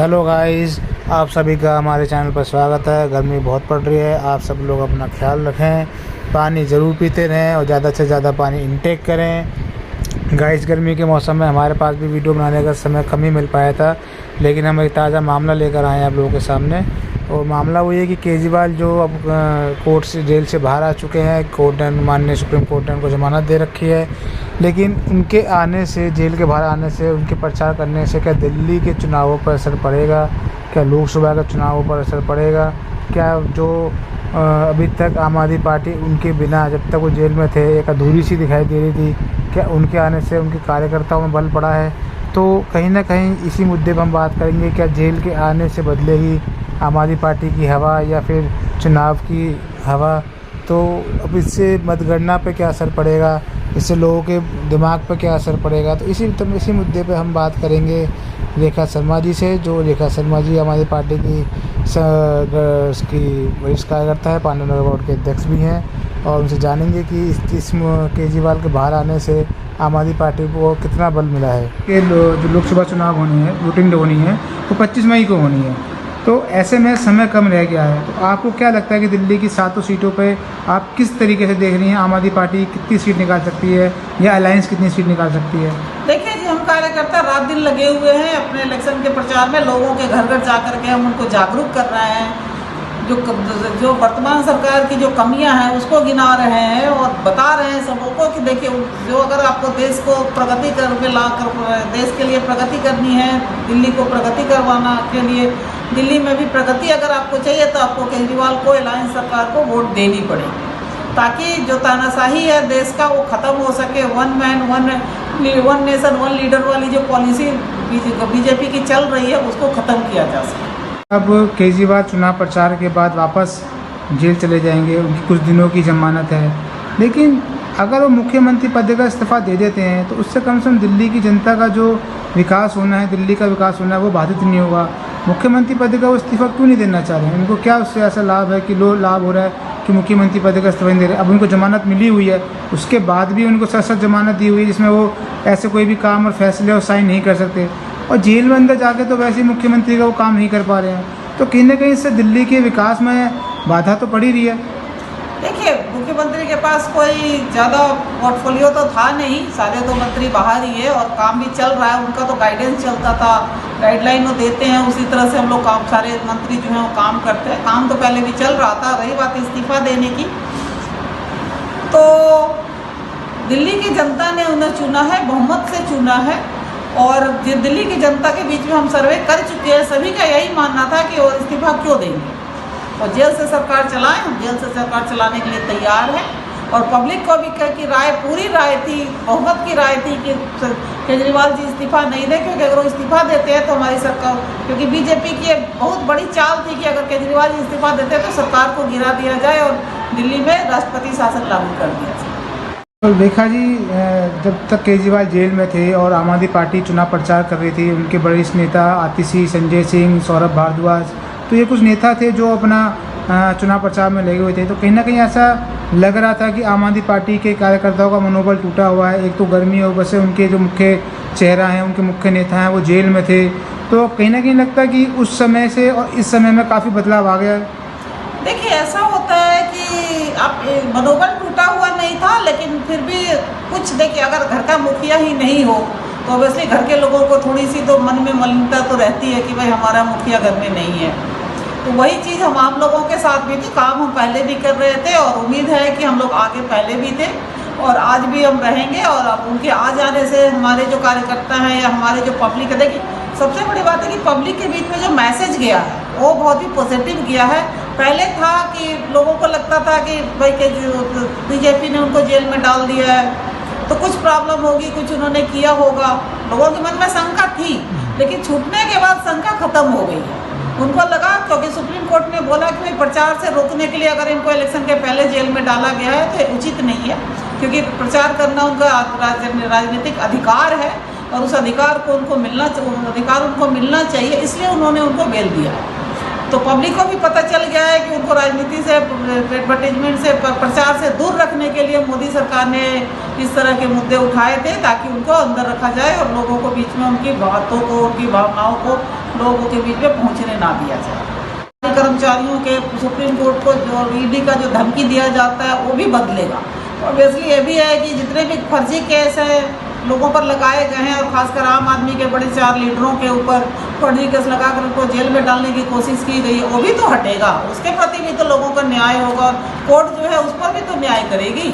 Hello guys, आप सभी का हमारे चैनल पर स्वागत है। गर्मी बहुत पड़ रही है, आप सब लोग अपना ख्याल रखें, पानी ज़रूर पीते रहें और ज़्यादा से ज़्यादा पानी इंटेक करें। गाइस, गर्मी के मौसम में हमारे पास भी वीडियो बनाने का समय कम ही मिल पाया था, लेकिन हम एक ताज़ा मामला लेकर आए हैं आप लोगों के सामने। और मामला वो ये कि केजरीवाल जो अब कोर्ट से जेल से बाहर आ चुके हैं, कोर्ट ने माननीय सुप्रीम कोर्ट ने उनको ज़मानत दे रखी है, लेकिन उनके आने से, जेल के बाहर आने से, उनके प्रचार करने से क्या दिल्ली के चुनावों पर असर पड़ेगा? क्या लोकसभा के चुनावों पर असर पड़ेगा? क्या जो अभी तक आम आदमी पार्टी उनके बिना, जब तक वो जेल में थे, एक अधूरी सी दिखाई दे रही थी, क्या उनके आने से उनके कार्यकर्ताओं में बल पड़ा है? तो कहीं ना कहीं इसी मुद्दे पर हम बात करेंगे। क्या जेल के आने से बदलेगी आम आदमी पार्टी की हवा या फिर चुनाव की हवा? तो अब इससे मतगणना पे क्या असर पड़ेगा, इससे लोगों के दिमाग पर क्या असर पड़ेगा? तो इसी मुद्दे पे हम बात करेंगे रेखा शर्मा जी से। जो रेखा शर्मा जी हमारी पार्टी की उसकी वरिष्ठ कार्यकर्ता है, पांडवनगर वार्ड के अध्यक्ष भी हैं, और उनसे जानेंगे कि इस केजरीवाल के बाहर आने से आम आदमी पार्टी को कितना बल मिला है। कि जो लोकसभा चुनाव होनी है, वोटिंग होनी है, वो 25 मई को होनी है, तो ऐसे में समय कम रह गया है। तो आपको क्या लगता है कि दिल्ली की 7 सीटों पे आप किस तरीके से देख रही हैं? आम आदमी पार्टी कितनी सीट निकाल सकती है या अलायंस कितनी सीट निकाल सकती है? देखिए जी, हम कार्यकर्ता रात दिन लगे हुए हैं अपने इलेक्शन के प्रचार में। लोगों के घर घर जा करके हम उनको जागरूक कर रहे हैं। जो वर्तमान सरकार की जो कमियां हैं उसको गिना रहे हैं और बता रहे हैं सबों को कि देखिए, जो अगर आपको देश को प्रगति देश के लिए प्रगति करनी है, दिल्ली को प्रगति करवाना के लिए, दिल्ली में भी प्रगति अगर आपको चाहिए तो आपको केजरीवाल को, अलायंस सरकार को वोट देनी पड़ेगी, ताकि जो तानाशाही है देश का वो ख़त्म हो सके। One man one nation one leader वाली जो पॉलिसी बीजेपी की चल रही है उसको ख़त्म किया जा सके। अब केजरीवाल चुनाव प्रचार के बाद वापस जेल चले जाएंगे, उनकी कुछ दिनों की जमानत है, लेकिन अगर वो मुख्यमंत्री पद का इस्तीफ़ा दे देते हैं तो उससे कम से कम दिल्ली की जनता का जो विकास होना है, दिल्ली का विकास होना है, वो बाधित नहीं होगा। मुख्यमंत्री पद का वो इस्तीफ़ा क्यों नहीं देना चाह रहे हैं? उनको क्या उससे ऐसा लाभ है कि लाभ हो रहा है कि मुख्यमंत्री पद का इस्तीफ़ा नहीं दे रहे? अब उनको जमानत मिली हुई है, उसके बाद भी उनको सख्त जमानत दी हुई है जिसमें वो ऐसे कोई भी काम और फैसले और साइन नहीं कर सकते, और जेल में अंदर जाके तो वैसे ही मुख्यमंत्री का वो काम नहीं कर पा रहे हैं। तो कहीं ना कहीं इससे दिल्ली के विकास में बाधा तो पड़ी रही है। देखिए, मुख्यमंत्री के पास कोई ज़्यादा पोर्टफोलियो तो था नहीं, सारे तो मंत्री बाहर ही है और काम भी चल रहा है। उनका तो गाइडेंस चलता था, गाइडलाइन वो देते हैं, उसी तरह से हम लोग काम, सारे मंत्री जो हैं वो काम करते हैं। काम तो पहले भी चल रहा था। रही बात इस्तीफा देने की, तो दिल्ली की जनता ने उन्हें चुना है, बहुमत से चुना है, और दिल्ली की जनता के बीच में हम सर्वे कर चुके हैं। सभी का यही मानना था कि वो इस्तीफा क्यों देंगे और जेल से सरकार चलाएं। हम जेल से सरकार चलाने के लिए तैयार हैं, और पब्लिक को भी की राय, पूरी राय थी, बहुमत की राय थी कि केजरीवाल जी इस्तीफा नहीं दें, क्योंकि अगर वो इस्तीफा देते हैं तो हमारी सरकार, क्योंकि बीजेपी की एक बहुत बड़ी चाल थी कि अगर केजरीवाल जी इस्तीफा देते हैं तो सरकार को गिरा दिया जाए और दिल्ली में राष्ट्रपति शासन लागू कर दिया जाए। तो रेखा जी, जब तक केजरीवाल जेल में थे और आम आदमी पार्टी चुनाव प्रचार कर रही थी, उनके वरिष्ठ नेता आतिशी, संजय सिंह, सौरभ भारद्वाज, तो ये कुछ नेता थे जो अपना चुनाव प्रचार में लगे हुए थे। तो कहीं ना कहीं ऐसा लग रहा था कि आम आदमी पार्टी के कार्यकर्ताओं का मनोबल टूटा हुआ है। एक तो गर्मी और वजह से उनके जो मुख्य चेहरा हैं, उनके मुख्य नेता हैं, वो जेल में थे। तो कहीं ना कहीं लगता है कि उस समय से और इस समय में काफ़ी बदलाव आ गया है। देखिए, ऐसा होता है कि आप मनोबल टूटा हुआ नहीं था, लेकिन फिर भी कुछ, देखिए, अगर घर का मुखिया ही नहीं हो तो ऑब्वियसली घर के लोगों को थोड़ी सी तो मन में मलिनता तो रहती है कि भाई हमारा मुखिया घर में नहीं है। तो वही चीज़ हम आम लोगों के साथ भी थी। काम हम पहले भी कर रहे थे और उम्मीद है कि हम लोग आगे पहले भी थे और आज भी हम रहेंगे। और अब उनके आ जाने से हमारे जो कार्यकर्ता हैं या हमारे जो पब्लिक है, देखिए, सबसे बड़ी बात है कि पब्लिक के बीच में जो मैसेज गया है वो बहुत ही पॉजिटिव गया है। पहले था कि लोगों को लगता था कि भाई के बीजेपी ने उनको जेल में डाल दिया है तो कुछ प्रॉब्लम होगी, कुछ उन्होंने किया होगा, लोगों के मन में शंका थी। लेकिन छूटने के बाद शंका खत्म हो गई है। उनको लगा, क्योंकि सुप्रीम कोर्ट ने बोला कि भाई प्रचार से रोकने के लिए अगर इनको इलेक्शन के पहले जेल में डाला गया है तो उचित नहीं है, क्योंकि प्रचार करना उनका राजनीतिक अधिकार है और उस अधिकार को उनको मिलना चाहिए, इसलिए उन्होंने उनको बेल दिया। तो पब्लिक को भी पता चल गया है कि उनको राजनीति से, एडवर्टीजमेंट से, प्रचार से दूर रखने के लिए मोदी सरकार ने इस तरह के मुद्दे उठाए थे ताकि उनको अंदर रखा जाए और लोगों को बीच में उनकी बातों को, उनकी भावनाओं को लोगों के बीच में पहुंचने ना दिया जाए। कर्मचारियों के सुप्रीम कोर्ट को जो ईडी का जो धमकी दिया जाता है वो भी बदलेगा। ऑब्वियसली ये भी है कि जितने भी फर्जी केस है लोगों पर लगाए गए हैं और खासकर आम आदमी के बड़े 4 लीडरों के ऊपर फर्जी केस लगाकर उनको जेल में डालने की कोशिश की गई है, वो भी तो हटेगा। उसके प्रति भी तो लोगों का न्याय होगा, कोर्ट जो है उस पर भी तो न्याय करेगी।